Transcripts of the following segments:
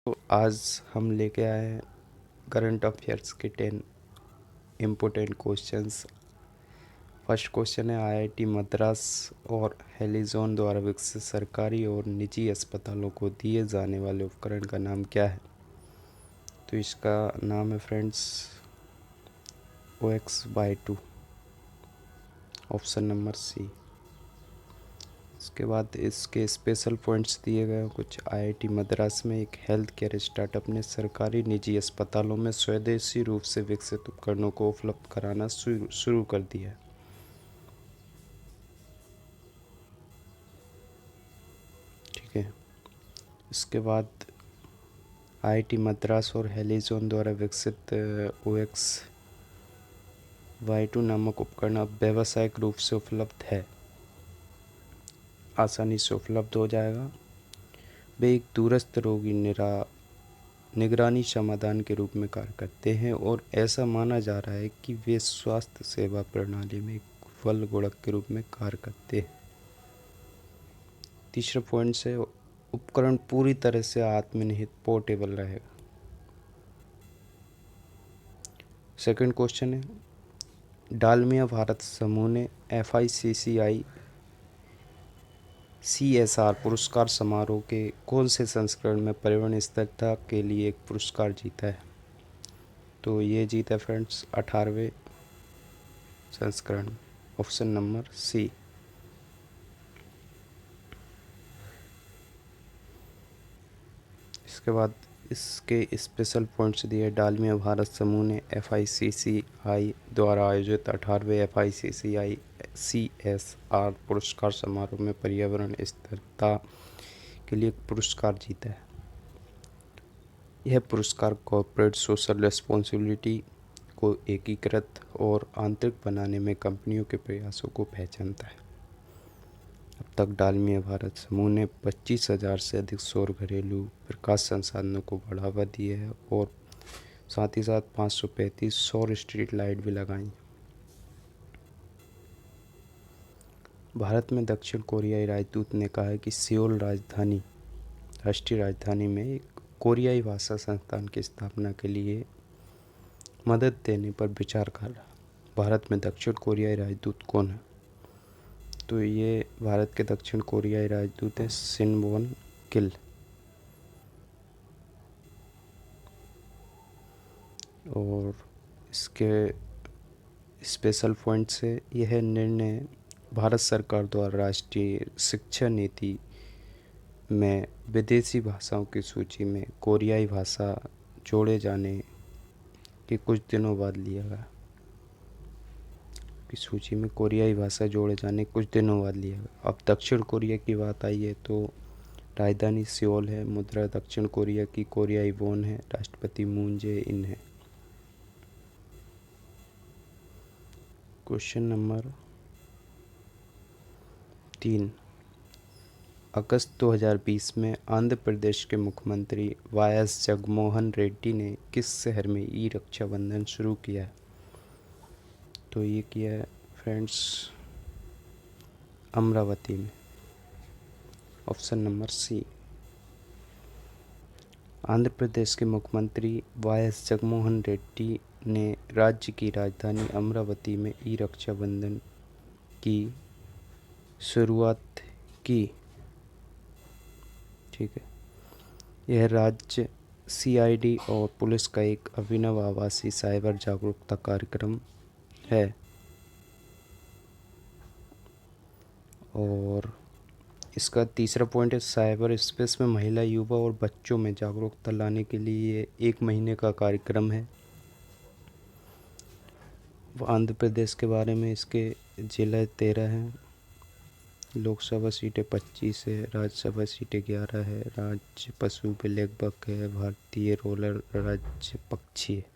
तो आज हम लेके आए हैं करंट अफेयर्स के 10 इम्पोर्टेंट क्वेश्चंस। फर्स्ट क्वेश्चन है, आईआईटी मद्रास और हेलिजॉन द्वारा विकसित सरकारी और निजी अस्पतालों को दिए जाने वाले उपकरण का नाम क्या है? तो इसका नाम है फ्रेंड्स OX-Y2, ऑप्शन नंबर सी। इसके बाद इसके स्पेशल पॉइंट्स दिए गए हैं कुछ। आईआईटी मद्रास में एक हेल्थ केयर स्टार्टअप ने सरकारी निजी अस्पतालों में स्वदेशी रूप से विकसित उपकरणों को उपलब्ध कराना शुरू कर दिया है। ठीक है। इसके बाद आईआईटी मद्रास और हेलिजॉन द्वारा विकसित OX-Y2 नामक उपकरण अब व्यावसायिक रूप से उपलब्ध है, आसानी से उपलब्ध हो जाएगा। वे एक दूरस्थ रोगी निगरानी समाधान के रूप में कार्य करते हैं और ऐसा माना जा रहा है कि वे स्वास्थ्य सेवा प्रणाली में एक बल गुणक के रूप में कार्य करते हैं। तीसरा पॉइंट से उपकरण पूरी तरह से आत्मनिहित पोर्टेबल रहेगा। सेकंड क्वेश्चन है, डालमिया भारत समूह ने FICCI CSR पुरस्कार समारोह के कौन से संस्करण में पर्यावरण स्थिरता के लिए एक पुरस्कार जीता है? तो ये जीता फ्रेंड्स 18वें संस्करण, ऑप्शन नंबर सी। इसके बाद इसके स्पेशल पॉइंट्स दिए। डालमिया भारत समूह ने FICCI द्वारा आयोजित 18वें FICCI CSR पुरस्कार समारोह में पर्यावरण स्थिरता के लिए एक पुरस्कार जीता है। यह पुरस्कार कॉर्पोरेट सोशल रिस्पॉन्सिबिलिटी को एकीकृत और आंतरिक बनाने में कंपनियों के प्रयासों को पहचानता है। अब तक डालमिया भारत समूह ने 25,000 से अधिक सौर घरेलू प्रकाश संसाधनों को बढ़ावा दिया है और साथ ही साथ 535 सौर स्ट्रीट लाइट भी लगाई। भारत में दक्षिण कोरियाई राजदूत ने कहा है कि सियोल राष्ट्रीय राजधानी में एक कोरियाई भाषा संस्थान की स्थापना के लिए मदद देने पर विचार कर रहा। भारत में दक्षिण कोरियाई राजदूत कौन है? तो ये भारत के दक्षिण कोरियाई राजदूत हैं सिन वॉन किल। और इसके स्पेशल पॉइंट से यह निर्णय भारत सरकार द्वारा राष्ट्रीय शिक्षा नीति में विदेशी भाषाओं की सूची में कोरियाई भाषा जोड़े जाने के कुछ दिनों बाद लिया गया। की सूची में कोरियाई भाषा जोड़े जाने कुछ दिनों बाद लिया गया। अब दक्षिण कोरिया की बात आई है तो राजधानी सियोल है, मुद्रा दक्षिण कोरिया की कोरियाई वॉन है, राष्ट्रपति मून जे इन है। क्वेश्चन नंबर 3, अगस्त 2020 में आंध्र प्रदेश के मुख्यमंत्री YS जगनमोहन रेड्डी ने किस शहर में ई रक्षाबंधन शुरू किया है? तो ये किया है फ्रेंड्स अमरावती में, ऑप्शन नंबर सी। आंध्र प्रदेश के मुख्यमंत्री YS जगनमोहन रेड्डी ने राज्य की राजधानी अमरावती में ई रक्षाबंधन की शुरुआत की। ठीक है। यह राज्य CID और पुलिस का एक अभिनव आभासी साइबर जागरूकता कार्यक्रम है और इसका तीसरा पॉइंट है, साइबर स्पेस में महिला, युवा और बच्चों में जागरूकता लाने के लिए 1 महीने का कार्यक्रम है। आंध्र प्रदेश के बारे में इसके जिला 13 हैं, लोकसभा सीटें 25 है, राज्यसभा सीटें 11 है, राज्य पशु ब्लैक है, भारतीय रोलर राज्य पक्षी है।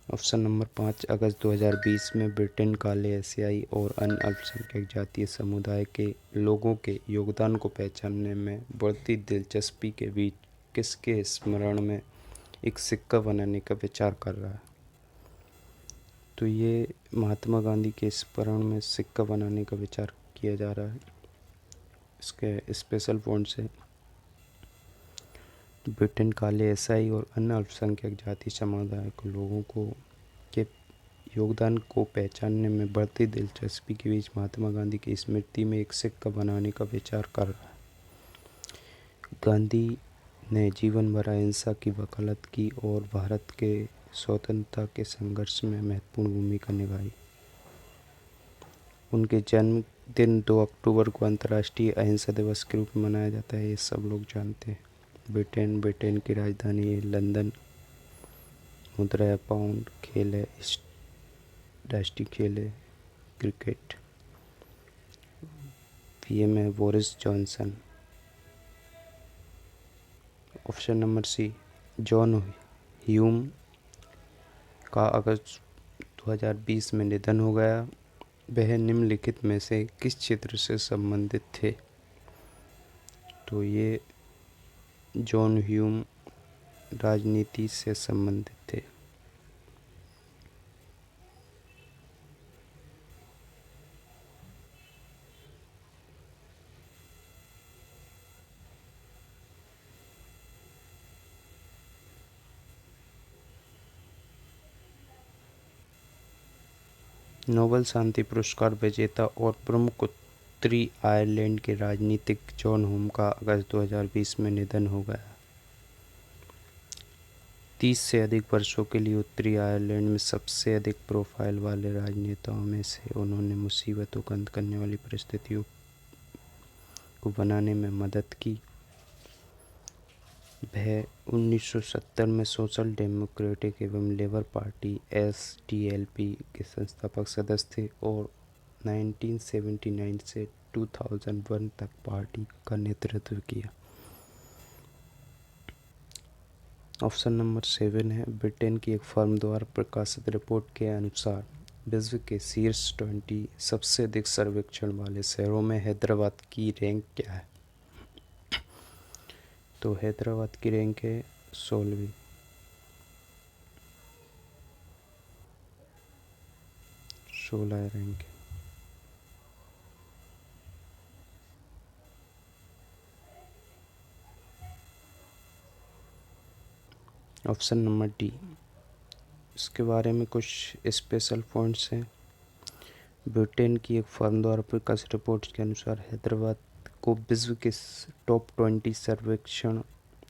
ऑप्शन नंबर 5, अगस्त 2020 में ब्रिटेन काले एशियाई और अन्य अल्पसंख्यक जातीय समुदाय के लोगों के योगदान को पहचानने में बढ़ती दिलचस्पी के बीच किसके स्मरण में एक सिक्का बनाने का विचार कर रहा है? तो ये महात्मा गांधी के स्मरण में सिक्का बनाने का विचार किया जा रहा है। इसके स्पेशल पॉइंट्स है, ब्रिटेन काले ईसाई और अन्य अल्पसंख्यक जाति समुदाय के लोगों को के योगदान को पहचानने में बढ़ती दिलचस्पी के बीच महात्मा गांधी की स्मृति में एक सिक्का बनाने का विचार कर रहा है। गांधी ने जीवन भर अहिंसा की वकालत की और भारत के स्वतंत्रता के संघर्ष में महत्वपूर्ण भूमिका निभाई। उनके जन्मदिन 2 अक्टूबर को अंतर्राष्ट्रीय अहिंसा दिवस के रूप में मनाया जाता है, ये सब लोग जानते हैं। ब्रिटेन की राजधानी है लंदन, मुद्रा है पाउंड, खेल है राष्ट्रीय खेल है क्रिकेट, पीएम है Boris Johnson. Option number C, John Hume का अगस्त 2020 में निधन हो गया। वह निम्नलिखित में से किस क्षेत्र से संबंधित थे? तो ये जॉन ह्यूम राजनीति से संबंधित थे। नोबेल शांति पुरस्कार विजेता और प्रमुख उत्तरी आयरलैंड के राजनीतिक जॉन ह्यूम का अगस्त 2020 में निधन हो गया। 30 से अधिक वर्षों के लिए उत्तरी आयरलैंड में सबसे अधिक प्रोफाइल वाले राजनेताओं में से उन्होंने मुसीबतों को अंत करने वाली परिस्थितियों को बनाने में मदद की। वह 1970 में सोशल डेमोक्रेटिक एवं लेबर पार्टी (SDLP) के संस्थापक सदस्य थे और 1979 से 2001 तक पार्टी का नेतृत्व किया। ऑप्शन नंबर 7 है, ब्रिटेन की एक फर्म द्वारा प्रकाशित रिपोर्ट के अनुसार विश्व के शीर्ष 20 सबसे अधिक सर्वेक्षण वाले शहरों में हैदराबाद की रैंक क्या है? तो हैदराबाद की रैंक है 16वीं। रैंक है। ऑप्शन नंबर डी, इसके बारे में कुछ स्पेशल पॉइंट्स हैं। ब्रिटेन की एक फर्म द्वारा प्रकाशित रिपोर्ट के अनुसार हैदराबाद को विश्व के टॉप 20 सर्वेक्षण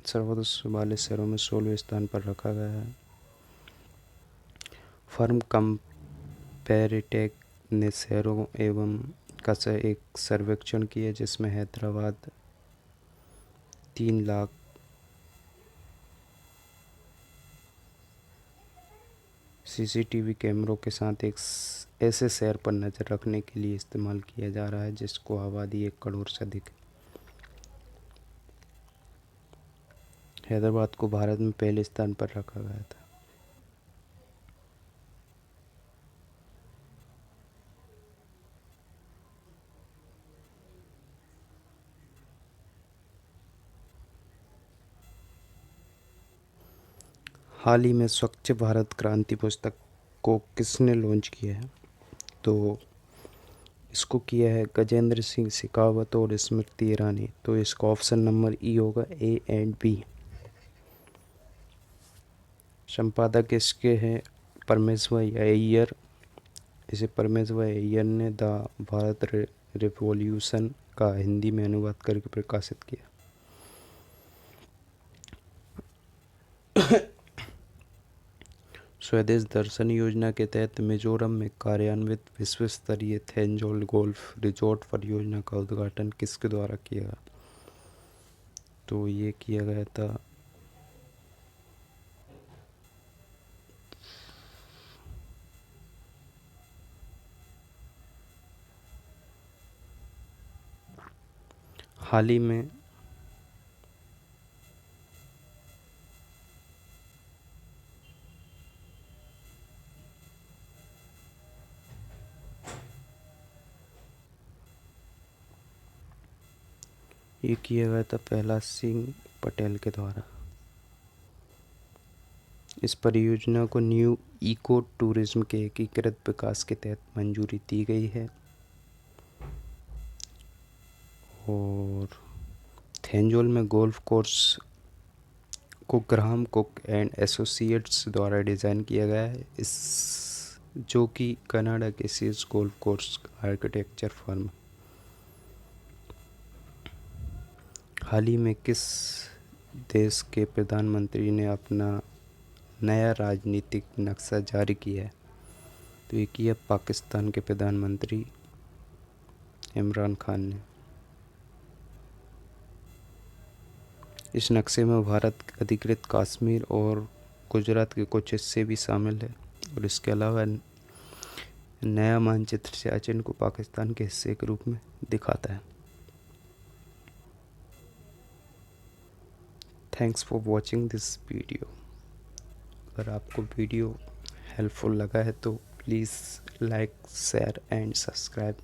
सर्वोच्च वाले शहरों में 16वें स्थान पर रखा गया है। फर्म कंपैरेटेक ने शहरों एवं का एक सर्वेक्षण किया जिसमें हैदराबाद 3 लाख सीसीटीवी कैमरों के साथ एक ऐसे शहर पर नज़र रखने के लिए इस्तेमाल किया जा रहा है जिसको आबादी 1 करोड़ से अधिक है। हैदराबाद को भारत में पहले स्थान पर रखा गया था। हाल ही में स्वच्छ भारत क्रांति पुस्तक को किसने लॉन्च किया है? तो इसको किया है गजेंद्र सिंह शेखावत और स्मृति ईरानी। तो इसका ऑप्शन नंबर ई होगा, ए एंड बी। संपादक इसके हैं परमेश्वर अय्यर। इसे परमेश्वर अय्यर ने द भारत रिवॉल्यूशन का हिंदी में अनुवाद करके प्रकाशित किया। स्वदेश दर्शन योजना के तहत मिजोरम में कार्यान्वित विश्व स्तरीय थेंजोल गोल्फ रिजॉर्ट परियोजना का उद्घाटन किसके द्वारा किया गया? तो ये किया गया था हाल ही में ये किया गया था प्रहलाद सिंह पटेल के द्वारा। इस परियोजना को न्यू इको टूरिज्म के एकीकृत विकास के तहत मंजूरी दी गई है। और थेंजोल में गोल्फ कोर्स को ग्राहम कुक एंड एसोसिएट्स द्वारा डिज़ाइन किया गया है, इस जो कि कनाडा के शीर्ष गोल्फ कोर्स आर्किटेक्चर फर्म। हाल ही में किस देश के प्रधानमंत्री ने अपना नया राजनीतिक नक्शा जारी किया है? तो ये किया पाकिस्तान के प्रधानमंत्री इमरान खान ने। इस नक्शे में भारत अधिकृत कश्मीर और गुजरात के कुछ हिस्से भी शामिल है और इसके अलावा नया मानचित्र सियाचिन को पाकिस्तान के हिस्से के रूप में दिखाता है। Thanks for watching this video. अगर आपको वीडियो हेल्पफुल लगा है तो please like, share and subscribe.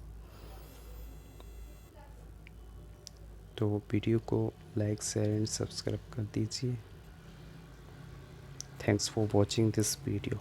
तो वीडियो को लाइक, शेयर एंड सब्सक्राइब कर दीजिए। Thanks for watching this video.